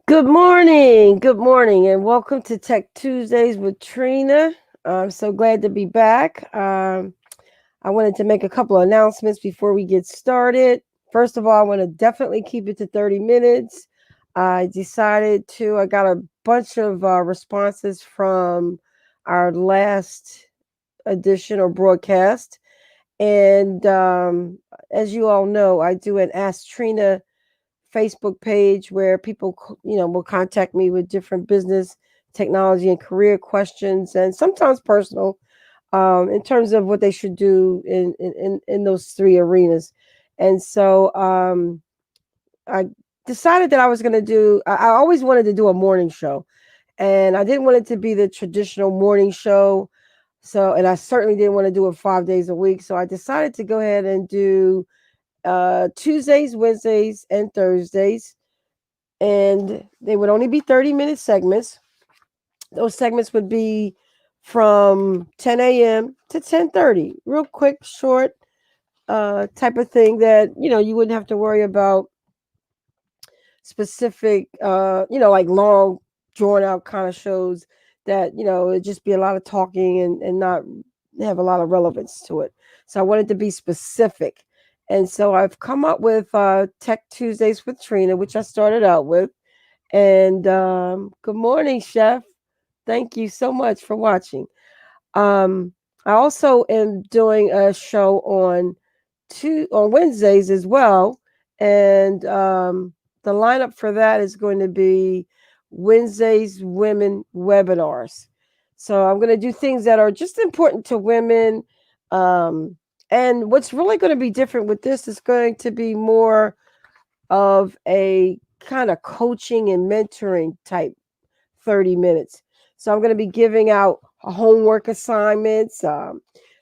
Good morning, and welcome to Tech Tuesdays with Trina. I'm so glad to be back. I wanted to make a couple of announcements before we get started. First of all, I want to definitely keep it to 30 minutes. I got a bunch of responses from our last edition or broadcast. And as you all know, I do an Ask Trina Facebook page where people, will contact me with different business, technology, and career questions, and sometimes personal, in terms of what they should do in those three arenas. And so I decided that I was going to do. I always wanted to do a morning show, and I didn't want it to be the traditional morning show. So, and I certainly didn't want to do it 5 days a week. So I decided to go ahead and do Tuesdays, Wednesdays, and Thursdays, and they would only be 30-minute segments. Those segments would be from 10 a.m. to 10:30. Real quick, short type of thing that you wouldn't have to worry about specific, like long, drawn out kind of shows that it'd just be a lot of talking and not have a lot of relevance to it. So I wanted to be specific. And so I've come up with Tech Tuesdays with Trina, which I started out with. And good morning, Chef. Thank you so much for watching. Um, I also am doing a show on Wednesdays as well, and the lineup for that is going to be Wednesdays women webinars. So I'm going to do things that are just important to women. And what's really going to be different with this is going to be more of a kind of coaching and mentoring type 30 minutes. So I'm going to be giving out homework assignments,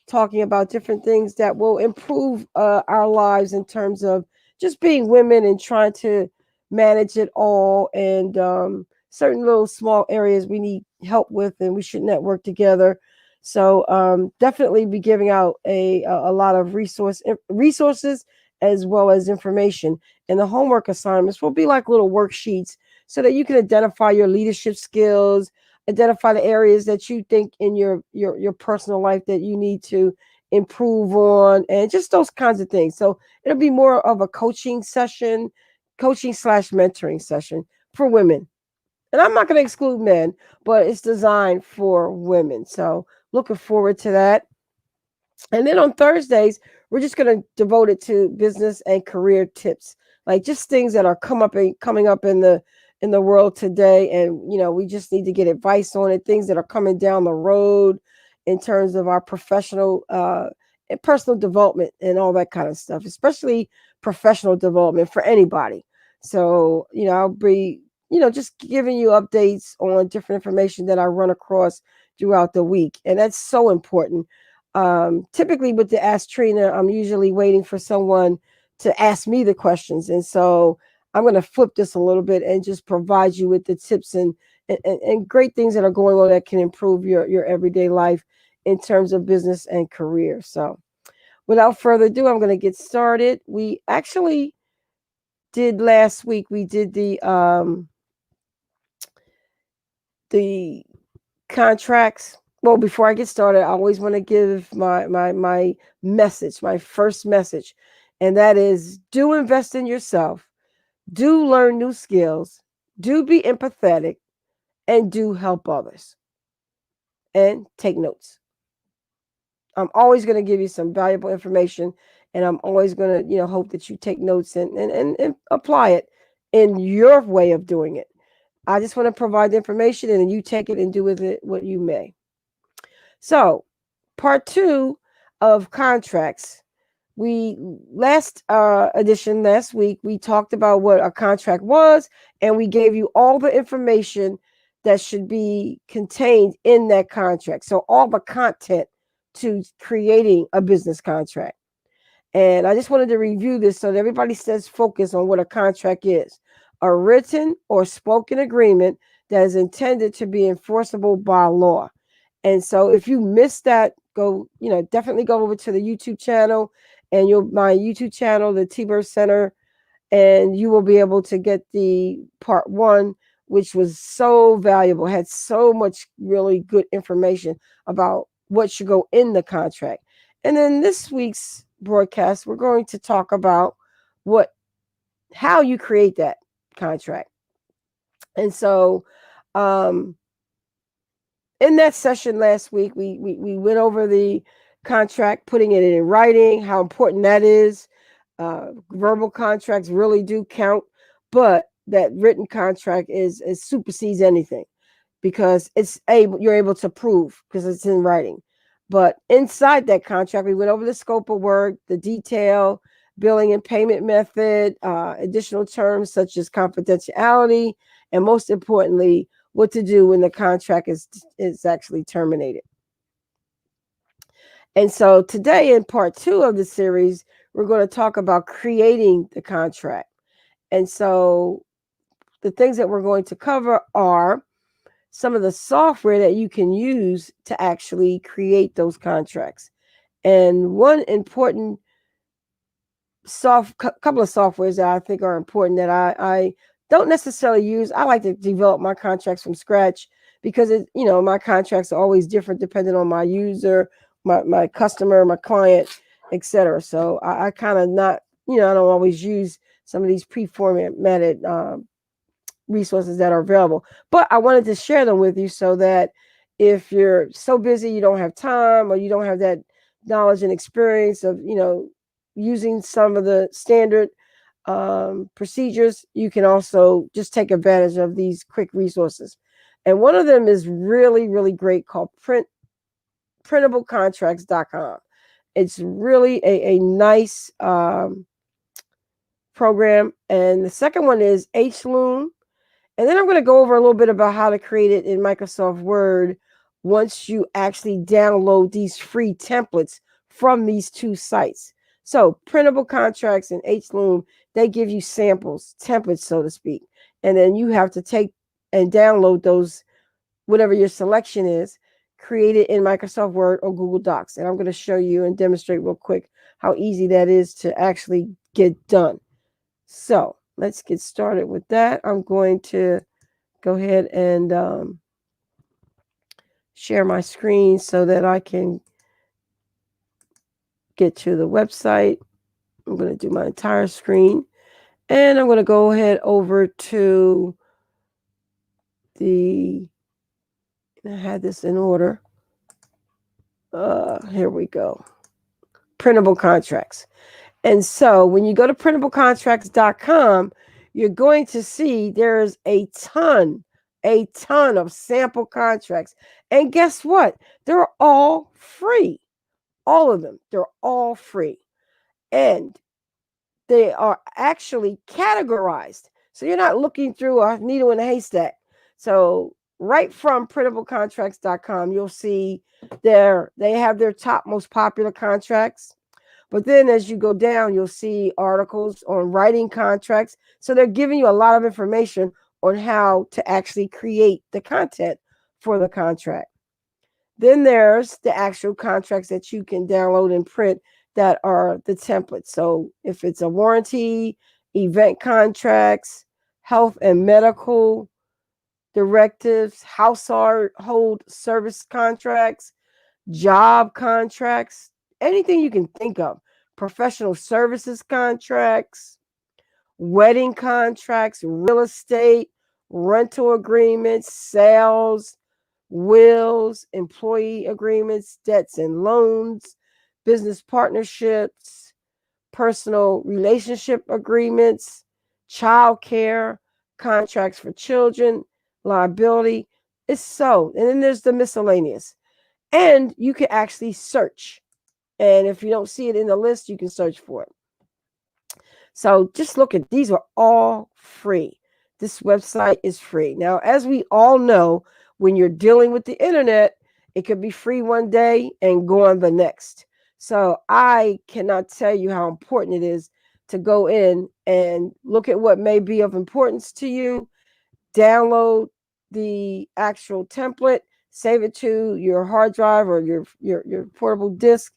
talking about different things that will improve our lives in terms of just being women and trying to manage it all, and certain little small areas we need help with and we should network together. So definitely be giving out a lot of resources as well as information. And the homework assignments will be like little worksheets so that you can identify your leadership skills, identify the areas that you think in your personal life that you need to improve on, and just those kinds of things. So it'll be more of a coaching/mentoring session for women. And I'm not going to exclude men, but it's designed for women. So looking forward to that. And then on Thursdays, we're just going to devote it to business and career tips, like just things that are coming up in the world today, and we just need to get advice on it. Things that are coming down the road in terms of our professional and personal development and all that kind of stuff, especially professional development for anybody. So I'll be just giving you updates on different information that I run across throughout the week, and that's so important. Typically with the Ask Trina, I'm usually waiting for someone to ask me the questions. And so I'm going to flip this a little bit and just provide you with the tips and great things that are going on that can improve your everyday life in terms of business and career. So without further ado, I'm going to get started. We actually did last week, we did the contracts. Well, before I get started, I always want to give my message, my first message, and that is: do invest in yourself, do learn new skills, do be empathetic, and do help others. And take notes. I'm always going to give you some valuable information, and I'm always going to hope that you take notes and apply it in your way of doing it. I just want to provide the information, and then you take it and do with it what you may. So, part two of contracts. We last edition last week we talked about what a contract was, and we gave you all the information that should be contained in that contract. So all the content to creating a business contract. And I just wanted to review this so that everybody stays focused on what a contract is: a written or spoken agreement that is intended to be enforceable by law. And so if you missed that, definitely go over to the YouTube channel, and my YouTube channel, the T-Bird Center, and you will be able to get the part one which was so valuable, had so much really good information about what should go in the contract. And then this week's broadcast, we're going to talk about how you create that contract. And so in that session last week, we went over the contract, putting it in writing, how important that is. Verbal contracts really do count, but that written contract is supersedes anything, because you're able to prove because it's in writing. But inside that contract, we went over the scope of work, the detail, billing and payment method, additional terms such as confidentiality, and most importantly, what to do when the contract is actually terminated. And so today, in part 2 of the series, we're going to talk about creating the contract. And so the things that we're going to cover are some of the software that you can use to actually create those contracts. And one important couple of softwares that I think are important that I don't necessarily use. I like to develop my contracts from scratch because my contracts are always different depending on my user, my customer, my client, etc. So I kind of I don't always use some of these pre-formatted resources that are available, but I wanted to share them with you so that if you're so busy you don't have time, or you don't have that knowledge and experience of using some of the standard procedures, you can also just take advantage of these quick resources. And one of them is really, really great, called printablecontracts.com. It's really a nice program. And the second one is HLoom. And then I'm going to go over a little bit about how to create it in Microsoft Word once you actually download these free templates from these two sites. So Printable Contracts and HLoom, they give you samples, templates, so to speak. And then you have to take and download those, whatever your selection is, create it in Microsoft Word or Google Docs. And I'm going to show you and demonstrate real quick how easy that is to actually get done. So let's get started with that. I'm going to go ahead and share my screen so that I can get to the website. I'm going to do my entire screen, and I'm going to go ahead over to I had this in order. Here we go. Printable contracts. And so when you go to printablecontracts.com, you're going to see there's a ton of sample contracts. And guess what? They're all free. All of them. They're all free. And they are actually categorized. So you're not looking through a needle in a haystack. So right from printablecontracts.com, you'll see they have their top most popular contracts. But then as you go down, you'll see articles on writing contracts. So they're giving you a lot of information on how to actually create the content for the contract. Then there's the actual contracts that you can download and print that are the templates. So if it's a warranty, event contracts, health and medical directives, household service contracts, job contracts, anything you can think of, professional services contracts, wedding contracts, real estate, rental agreements, sales, wills, employee agreements, debts and loans, business partnerships, personal relationship agreements, child care, contracts for children, liability. And then there's the miscellaneous. And you can actually search. And if you don't see it in the list, you can search for it. So just look at, these are all free. This website is free. Now, as we all know, when you're dealing with the internet, it could be free one day and gone the next. So I cannot tell you how important it is to go in and look at what may be of importance to you, download the actual template, save it to your hard drive or your portable disk,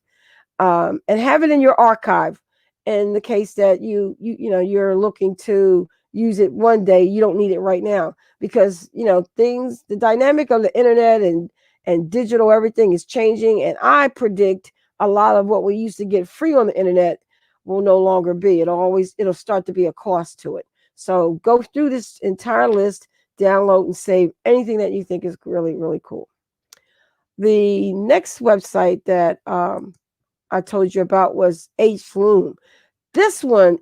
and have it in your archive in the case that you're looking to use it one day, you don't need it right now, because the dynamic of the internet and digital everything is changing, and I predict a lot of what we used to get free on the internet will no longer be. It'll start to be a cost to it. So go through this entire list, download and save anything that you think is really, really cool. The next website that I told you about was HLoom. This one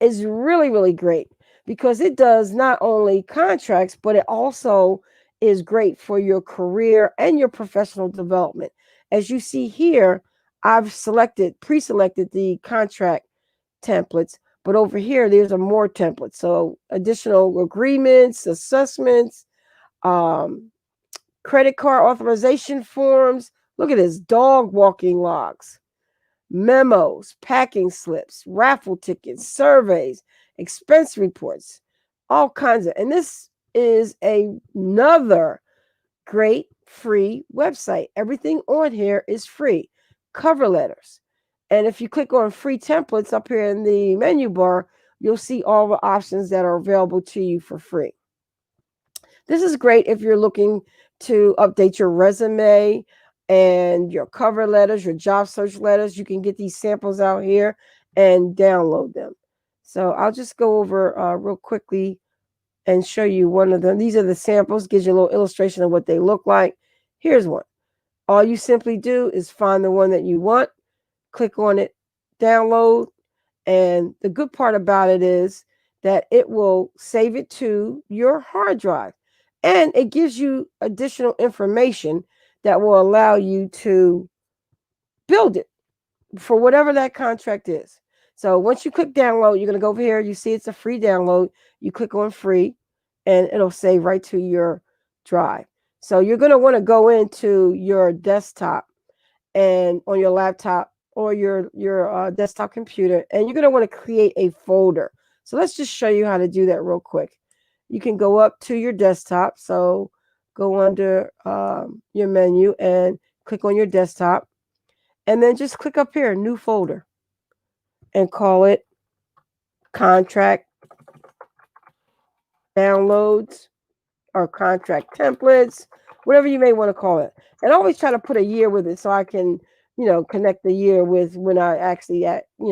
is really, really great because it does not only contracts, but it also is great for your career and your professional development. As you see here, I've pre-selected the contract templates, but over here, there's a more templates. So additional agreements, assessments, credit card authorization forms. Look at this, dog walking logs, memos, packing slips, raffle tickets, surveys, expense reports, all kinds of. And this is another great free website. Everything on here is free. Cover letters. And if you click on free templates up here in the menu bar, you'll see all the options that are available to you for free. This is great if you're looking to update your resume and your cover letters, your job search letters. You can get these samples out here and download them. So I'll just go over real quickly and show you one of them. These are the samples, gives you a little illustration of what they look like. Here's one. All you simply do is find the one that you want, click on it, download, and the good part about it is that it will save it to your hard drive, and it gives you additional information that will allow you to build it for whatever that contract is. So once you click download, you're going to go over here. You see it's a free download. You click on free, and it'll save right to your drive. So you're going to want to go into your desktop and on your laptop or your desktop computer, and you're going to want to create a folder. So let's just show you how to do that real quick. You can go up to your desktop. So go under your menu and click on your desktop, and then just click up here, new folder, and call it contract downloads or contract templates, whatever you may want to call it. And always try to put a year with it so I can, connect the year with when I actually,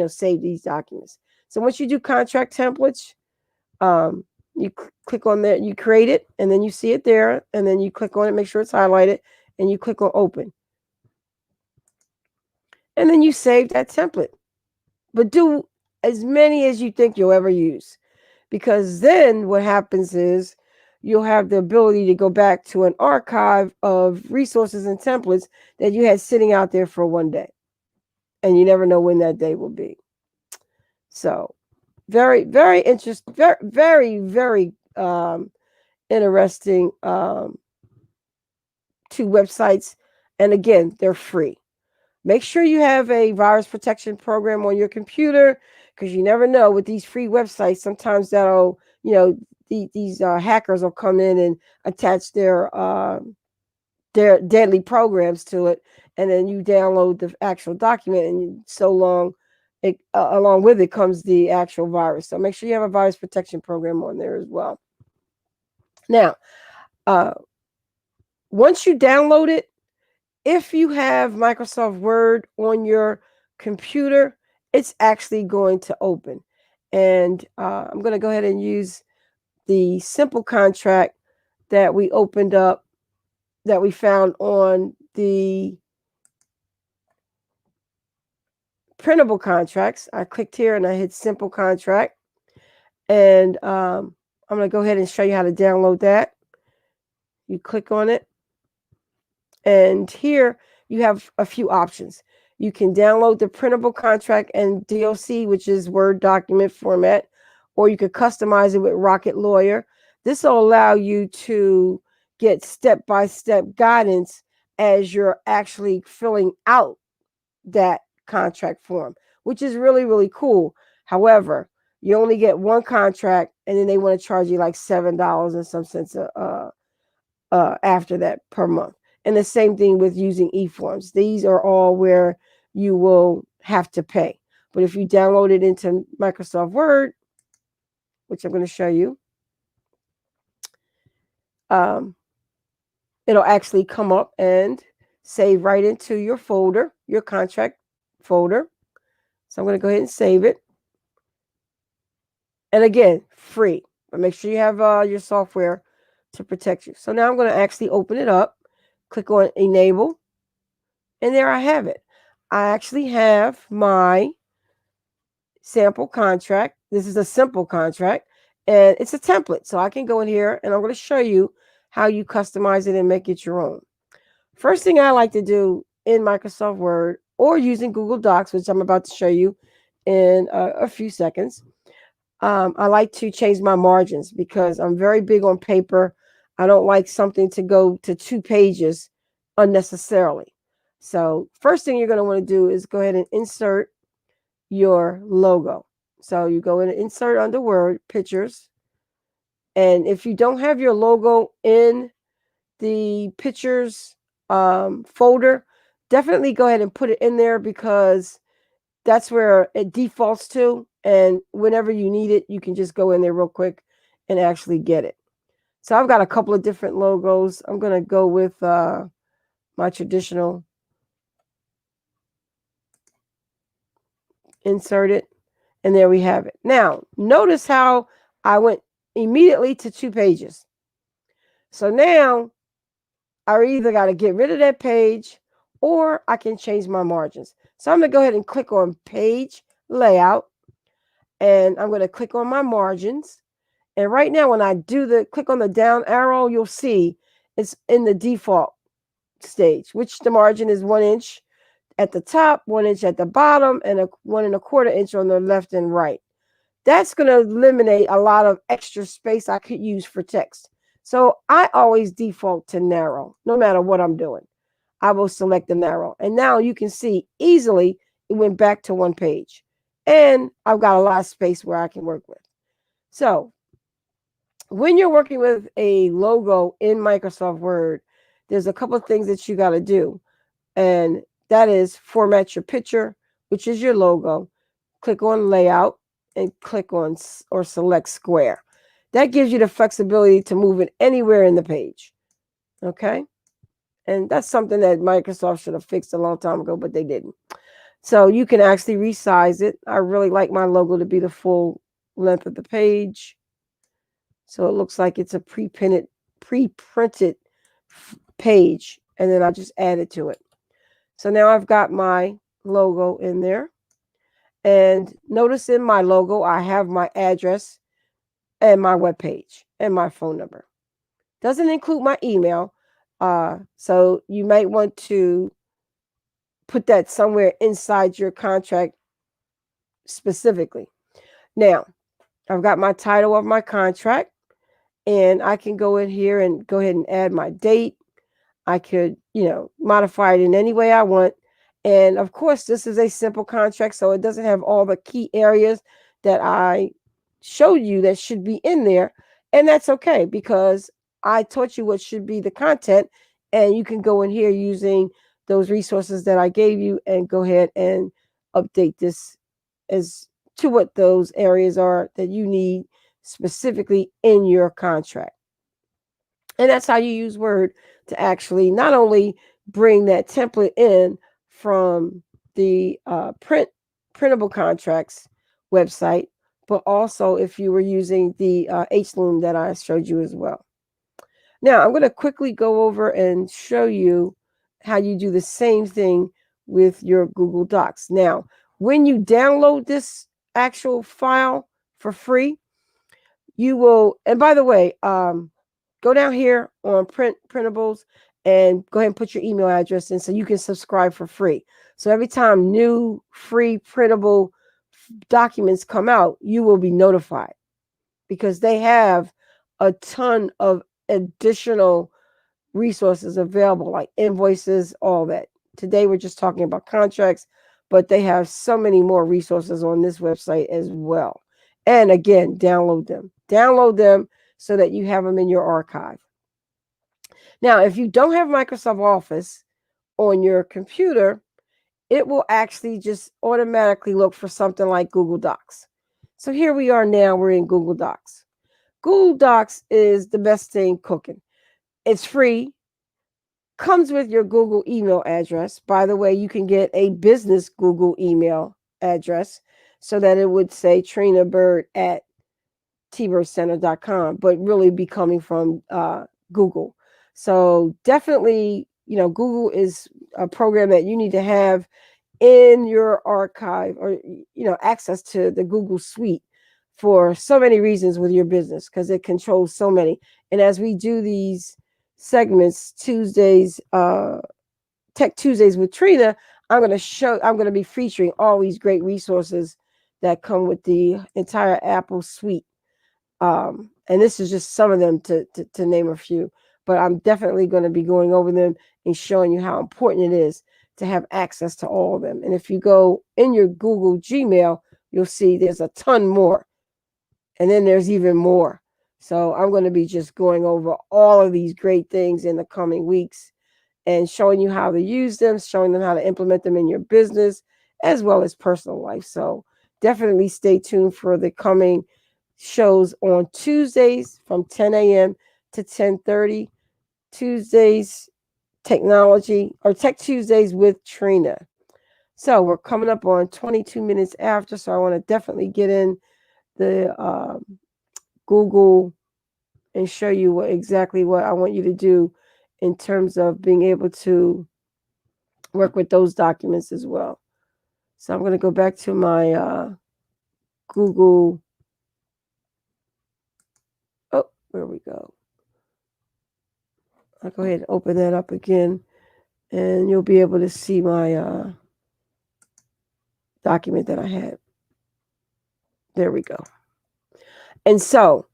save these documents. So once you do contract templates, you click on that, you create it, and then you see it there, and then you click on it, make sure it's highlighted, and you click on open. And then you save that template. But do as many as you think you'll ever use, because then what happens is you'll have the ability to go back to an archive of resources and templates that you had sitting out there for one day, and you never know when that day will be. So very, very interesting, very, very, very interesting two websites. And again, they're free. Make sure you have a virus protection program on your computer, because you never know with these free websites. Sometimes that'll, these hackers will come in and attach their deadly programs to it, and then you download the actual document, and along with it comes the actual virus. So make sure you have a virus protection program on there as well. Now, once you download it, if you have Microsoft Word on your computer, it's actually going to open. And I'm going to go ahead and use the simple contract that we opened up, that we found on the printable contracts. I clicked here and I hit simple contract. And I'm going to go ahead and show you how to download that. You click on it. And here you have a few options. You can download the printable contract and DOC, which is Word document format, or you could customize it with Rocket Lawyer. This will allow you to get step-by-step guidance as you're actually filling out that contract form, which is really, really cool. However, you only get one contract, and then they want to charge you like $7 and some cents after that per month. And the same thing with using eForms. These are all where you will have to pay. But if you download it into Microsoft Word, which I'm going to show you, it'll actually come up and save right into your folder, your contract folder. So I'm going to go ahead and save it. And again, free, but make sure you have your software to protect you. So now I'm going to actually open it up, click on enable, and there I have it. I actually have my sample contract. This is a simple contract, and it's a template. So I can go in here and I'm going to show you how you customize it and make it your own. First thing I like to do in Microsoft Word or using Google Docs, which I'm about to show you in a few seconds, I like to change my margins because I'm very big on paper. I don't like something to go to 2 pages unnecessarily. So first thing you're going to want to do is go ahead and insert your logo. So you go in and insert under Word, Pictures. And if you don't have your logo in the Pictures folder, definitely go ahead and put it in there because that's where it defaults to. And whenever you need it, you can just go in there real quick and actually get it. So I've got a couple of different logos. I'm going to go with my traditional. Insert it. And there we have it. Now, notice how I went immediately to 2 pages. So now I either got to get rid of that page or I can change my margins. So I'm going to go ahead and click on page layout. And I'm going to click on my margins. And right now, when I do click on the down arrow, you'll see it's in the default stage, which the margin is 1 inch at the top, 1 inch at the bottom, and 1 1/4 inch on the left and right. That's going to eliminate a lot of extra space I could use for text. So I always default to narrow, no matter what I'm doing. I will select the narrow. And now you can see easily it went back to 1 page. And I've got a lot of space where I can work with. So when you're working with a logo in Microsoft Word, there's a couple of things that you got to do. And that is format your picture, which is your logo. Click on layout and click on or select square. That gives you the flexibility to move it anywhere in the page. Okay. And that's something that Microsoft should have fixed a long time ago, but they didn't. So you can actually resize it. I really like my logo to be the full length of the page. So it looks like it's a pre-printed page. And then I just add it to it. So now I've got my logo in there. And notice in my logo, I have my address and my webpage and my phone number. Doesn't include my email. So you might want to put that somewhere inside your contract specifically. Now, I've got my title of my contract, and I can go in here and go ahead and add my date. I could, modify it in any way I want. And of course, this is a simple contract, so it doesn't have all the key areas that I showed you that should be in there. And that's okay because I taught you what should be the content, and you can go in here using those resources that I gave you and go ahead and update this as to what those areas are that you need specifically in your contract. And that's how you use Word to actually not only bring that template in from the printable contracts website, but also if you were using the HLoom that I showed you as well. Now, I'm going to quickly go over and show you how you do the same thing with your Google Docs. Now, when you download this actual file for free, you will, and by the way, go down here on printables and go ahead and put your email address in so you can subscribe for free. So every time new free printable documents come out, you will be notified because they have a ton of additional resources available, like invoices, all that. Today, we're just talking about contracts, but they have so many more resources on this website as well. And again, download them. Download them so that you have them in your archive. Now, if you don't have Microsoft Office on your computer, it will actually just automatically look for something like Google Docs. So here we are now, we're in Google Docs. Google Docs is the best thing cooking. It's free, comes with your Google email address. By the way, you can get a business Google email address so that it would say Trina Bird at tbirdcenter.com, but really be coming from Google. So definitely, Google is a program that you need to have in your archive, or access to the Google suite for so many reasons with your business, because it controls so many. And as we do these segments, Tuesdays, Tech Tuesdays with Trina, I'm going to be featuring all these great resources that come with the entire Apple suite. And this is just some of them to name a few, but I'm definitely going to be going over them and showing you how important it is to have access to all of them. And if you go in your Google Gmail, you'll see there's a ton more. And then there's even more. So I'm going to be just going over all of these great things in the coming weeks and showing you how to use them, showing them how to implement them in your business as well as personal life. So definitely stay tuned for the coming shows on Tuesdays from 10 a.m. to 10:30. Tuesdays technology, or Tech Tuesdays with Trina. So we're coming up on 22 minutes after, so I want to definitely get in the Google and show you exactly what I want you to do in terms of being able to work with those documents as well. So I'm going to go back to my Google. Oh, where we go. I'll go ahead and open that up again, and you'll be able to see my document that I had. There we go. And so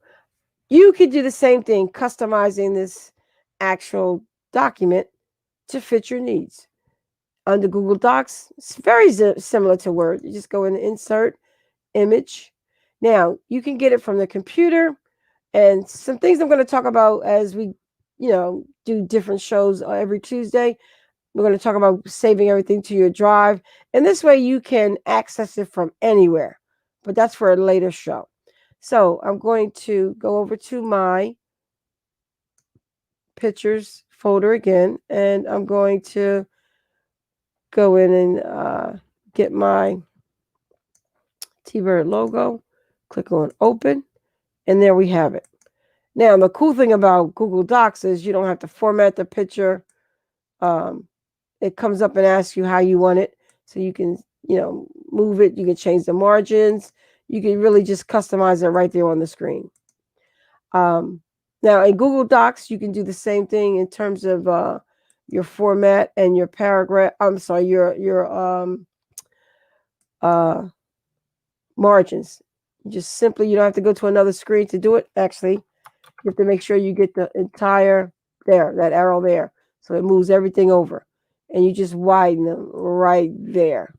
you could do the same thing, customizing this actual document to fit your needs. Under Google Docs, it's very similar to Word. You just go in Insert, Image. Now, you can get it from the computer, and some things I'm going to talk about as we, do different shows every Tuesday. We're going to talk about saving everything to your drive, and this way you can access it from anywhere. But that's for a later show. So I'm going to go over to my pictures folder again, and I'm going to go in and get my T-Bird logo, click on open, and there we have it. Now, the cool thing about Google Docs is you don't have to format the picture. It comes up and asks you how you want it. So you can, move it. You can change the margins. You can really just customize it right there on the screen. Now, in Google Docs, you can do the same thing in terms of your format and your paragraph. I'm sorry, your margins. Just simply, you don't have to go to another screen to do it. Actually, you have to make sure you get the entire that arrow there. So it moves everything over. And you just widen them right there.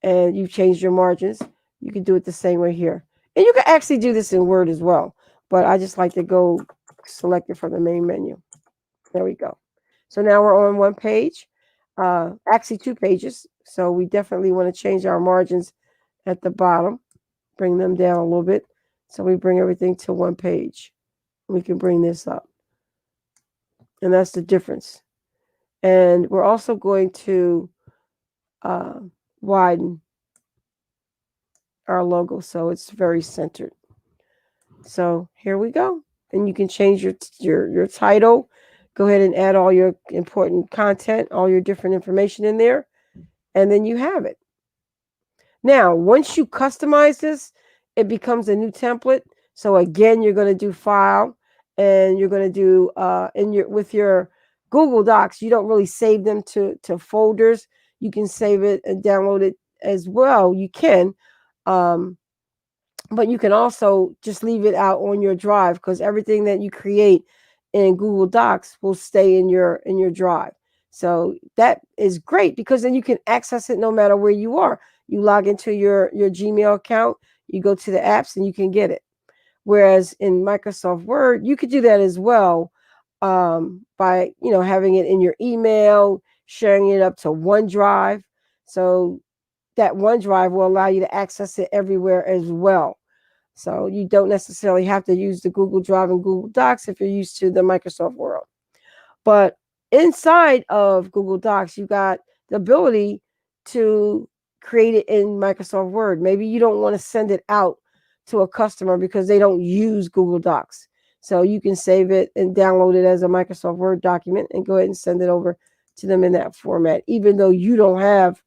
And you change your margins. You can do it the same way here. And you can actually do this in Word as well. But I just like to go select it from the main menu. There we go. So now we're on one page. Actually, 2 pages. So we definitely want to change our margins at the bottom. Bring them down a little bit. So we bring everything to 1 page. We can bring this up. And that's the difference. And we're also going to widen our logo so it's very centered. So here we go. And you can change your title. Go ahead and add all your important content, all your different information in there. And then you have it. Now, once you customize this, it becomes a new template. So again, you're going to do File, and you're going to do with your Google Docs. You don't really save them to folders. You can save it and download it as well. You can, but you can also just leave it out on your drive, because everything that you create in Google Docs will stay in your drive. So that is great, because then you can access it no matter where you are. You log into your Gmail account, you go to the apps, and you can get it. Whereas in Microsoft Word, you could do that as well, by having it in your email, sharing it up to OneDrive. So that OneDrive will allow you to access it everywhere as well. So you don't necessarily have to use the Google Drive and Google Docs if you're used to the Microsoft world. But inside of Google Docs, you got the ability to create it in Microsoft Word. Maybe you don't want to send it out to a customer because they don't use Google Docs. So you can save it and download it as a Microsoft Word document and go ahead and send it over to them in that format. Even though you don't have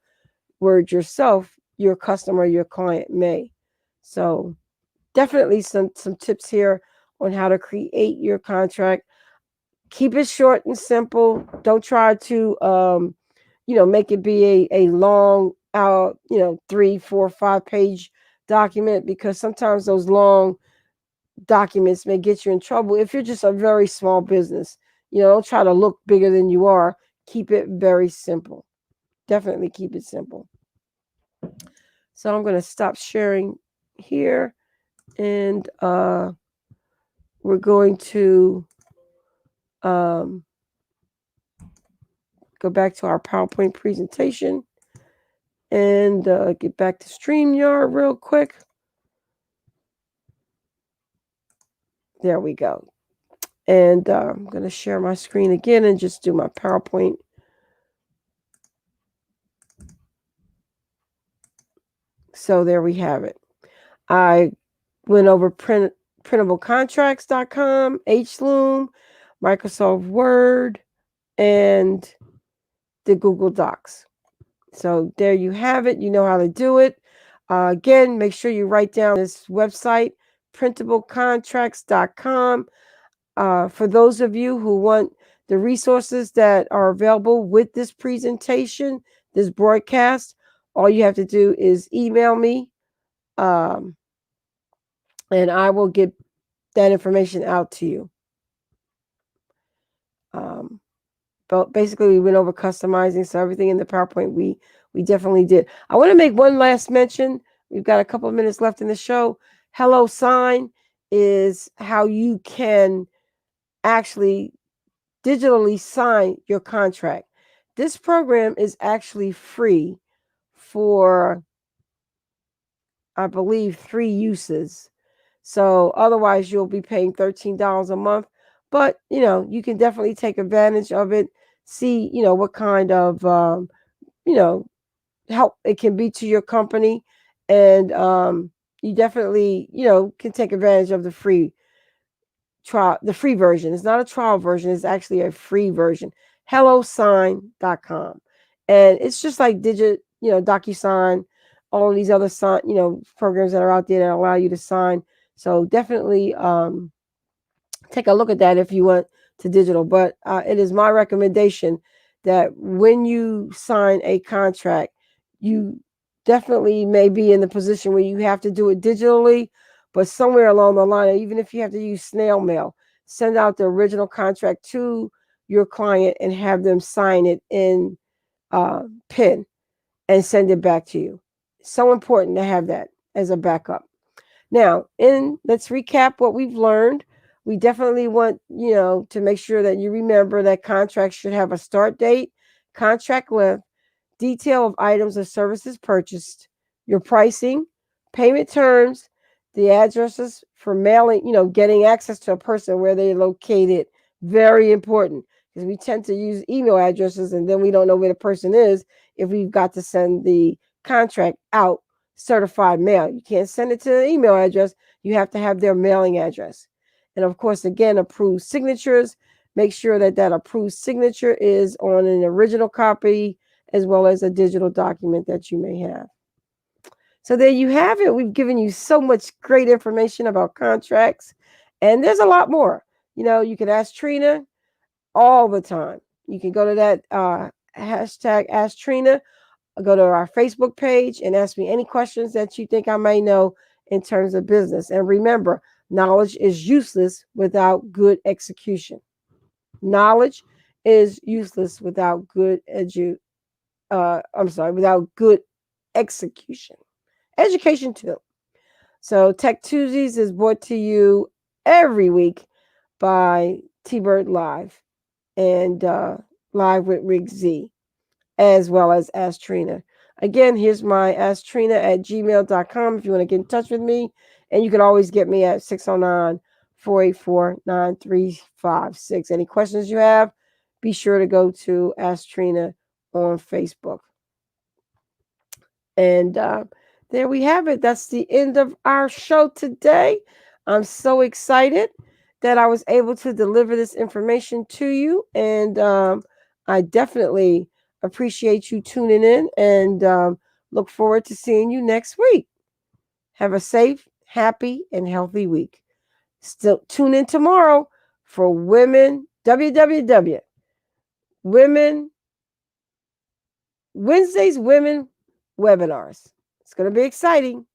Word yourself, your customer, your client may. So definitely some tips here on how to create your contract. Keep it short and simple. Don't try to make it be a long out 3, 4, 5 page document, because sometimes those long documents may get you in trouble if you're just a very small business. Don't try to look bigger than you are. Keep it very simple. Definitely keep it simple. So I'm going to stop sharing here, and we're going to go back to our PowerPoint presentation and get back to StreamYard real quick. There we go. And I'm going to share my screen again and just do my PowerPoint. So there we have it. I went over printablecontracts.com, HLoom, Microsoft Word, and the Google Docs. So there you have it. You know how to do it. Again, make sure you write down this website, printablecontracts.com. For those of you who want the resources that are available with this presentation, this broadcast, all you have to do is email me, and I will get that information out to you. But basically, we went over customizing, so everything in the PowerPoint we definitely did. I want to make one last mention. We've got a couple of minutes left in the show. Hello Sign is how you can actually digitally sign your contract. This program is actually free for, I believe, 3 uses. So otherwise you'll be paying $13 a month. But, you can definitely take advantage of it. See, what kind of, help it can be to your company. And you definitely, can take advantage of the free trial, the free version. It's not a trial version. It's actually a free version. HelloSign.com. And it's just like DocuSign, all of these other programs that are out there that allow you to sign. So definitely take a look at that if you want to digital. But it is my recommendation that when you sign a contract, you definitely may be in the position where you have to do it digitally, but somewhere along the line, even if you have to use snail mail, send out the original contract to your client and have them sign it in pen and send it back to you. So important to have that as a backup. Now, let's recap what we've learned. We definitely want, to make sure that you remember that contracts should have a start date, contract length, detail of items or services purchased, your pricing, payment terms, the addresses for mailing, getting access to a person where they're located. Very important, because we tend to use email addresses and then we don't know where the person is if we've got to send the contract out certified mail. You can't send it to an email address. You have to have their mailing address. And of course, again, approved signatures. Make sure that approved signature is on an original copy as well as a digital document that you may have. So there you have it. We've given you so much great information about contracts, and there's a lot more. You can ask TRINA all the time. You can go to that hashtag Ask TRINA, go to our Facebook page and ask me any questions that you think I may know in terms of business. And remember, knowledge is useless without good execution. Knowledge is useless without good without good execution. Education too. So Tech Tuesdays is brought to you every week by T-Bird Live and Live with Rick Z, as well as Ask TRINA. Again, here's my asktrina@gmail.com if you want to get in touch with me. And you can always get me at 609-484-9356. Any questions you have, be sure to go to Ask Trina on Facebook. And there we have it. That's the end of our show today. I'm so excited that I was able to deliver this information to you. And I definitely appreciate you tuning in and look forward to seeing you next week. Have a safe, happy, and healthy week. Still tune in tomorrow for Women WWW Women Wednesday's Women webinars. It's going to be exciting.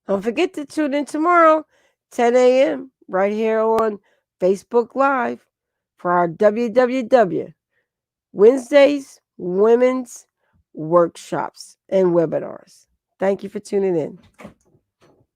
Don't forget to tune in tomorrow, 10 a.m., right here on Facebook Live for our WWW Wednesdays Women's Workshops and Webinars. Thank you for tuning in.